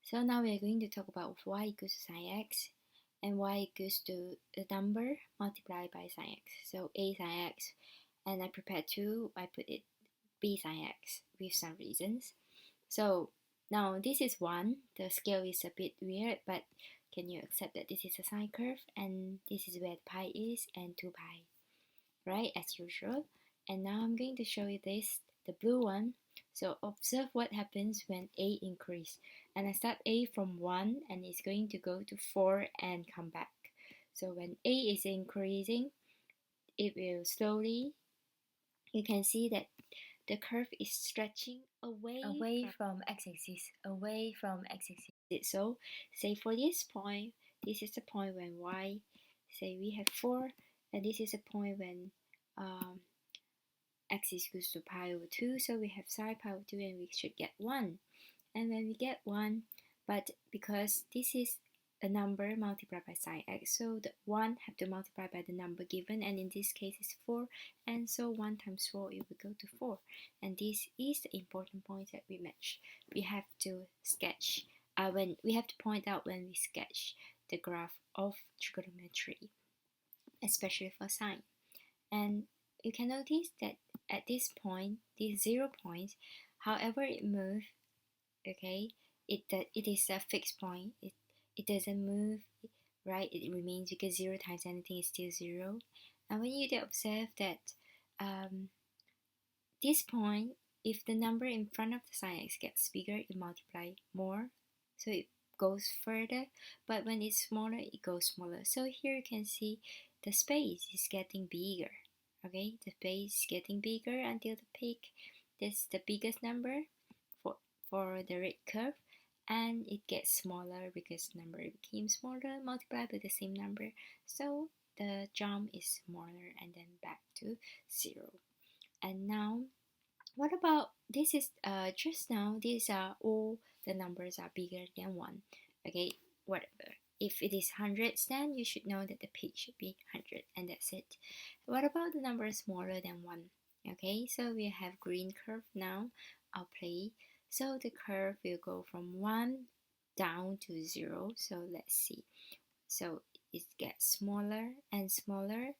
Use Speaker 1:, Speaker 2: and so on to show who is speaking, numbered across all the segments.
Speaker 1: So now we are going to talk about y equals to sine x, and y equals to a number multiplied by sine x. So a sine x, and I prepared 2, I put it b sine x with some reasons. So now this is 1, the scale is a bit weird, but can you accept that this is a sine curve, and this is where the pi is, and 2 pi, right, as usual. And now I'm going to show you this, the blue one. So observe what happens when a increase, and I start a from 1 and it's going to go to 4 and come back. So when a is increasing, it will slowly, you can see that the curve is stretching away from x-axis, So say for this point, this is the point when y, say we have 4, and this is a point when x is equals to pi over 2, so we have sine pi over 2 and we should get 1. And when we get 1, but because this is a number multiplied by sine x, so the 1 have to multiply by the number given, and in this case is 4, and so 1 times 4 it will go to 4. And this is the important point that we match. We have to sketch, when we have to point out when we sketch the graph of trigonometry, especially for sine. And you can notice that at this point, these 0 points, however it moves, okay, it is a fixed point. It doesn't move, right? It remains because 0 times anything is still 0. And when you observe that this point, if the number in front of the sine x gets bigger, it multiplies more, so it goes further. But when it's smaller, it goes smaller. So here you can see the space is getting bigger. Okay, the space is getting bigger until the peak. This is the biggest number for the red curve, and it gets smaller because the number became smaller multiplied by the same number, so the jump is smaller and then back to 0. And now what about this? Is just now these are all the numbers are bigger than 1. Okay, whatever. If it is hundreds, then you should know that the peak should be 100, and that's it. What about the number smaller than 1? Okay, so we have green curve now. I'll play. So the curve will go from 1 down to 0. So let's see. So it gets smaller and smaller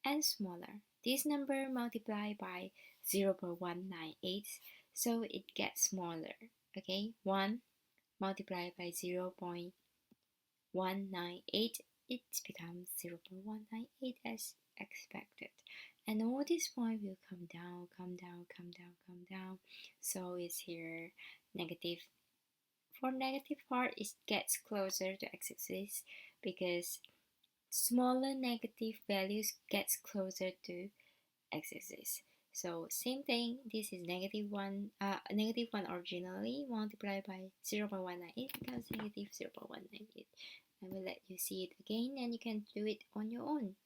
Speaker 1: and smaller. This number multiplied by 0.198, so it gets smaller. Okay, 1 multiplied by 0.198, it becomes 0.198 as expected. And all this point will come down, come down, come down, come down. So it's here negative. For negative part, it gets closer to x-axis because smaller negative values gets closer to x-axis. So same thing, this is negative 1 originally multiplied by 0.198 becomes negative 0.198. I will let you see it again, and you can do it on your own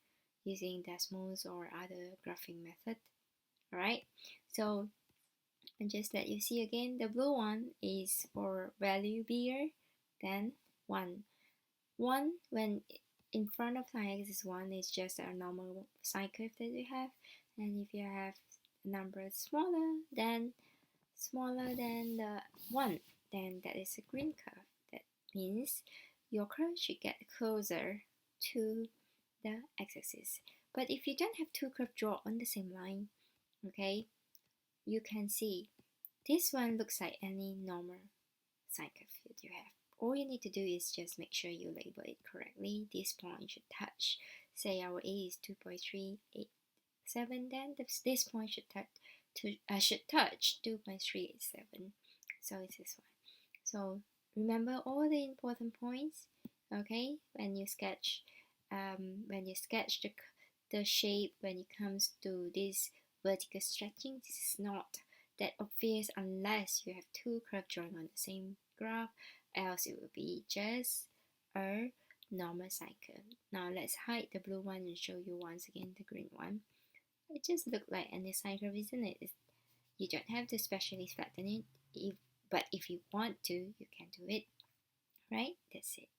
Speaker 1: using decimals or other graphing method. Alright, so and just let you see again, the blue one is for value bigger than 1. 1 when in front of sine x is 1 is just a normal sine curve that you have, and if you have a number smaller than the 1, then that is a green curve. That means your curve should get closer to the x-axis. But if you don't have two curves drawn on the same line, okay, you can see this one looks like any normal sine curve that you have. All you need to do is just make sure you label it correctly. This point should touch, say our A is 2.387, then this point should touch 2.387. So it's this one. So remember all the important points, okay? When you sketch the shape, when it comes to this vertical stretching, this is not that obvious unless you have two curves drawn on the same graph, else it will be just a normal sine curve. Now let's hide the blue one and show you once again the green one. It just looks like any sine curve, isn't it? You don't have to specially flatten it, but if you want to, you can do it. Right? That's it.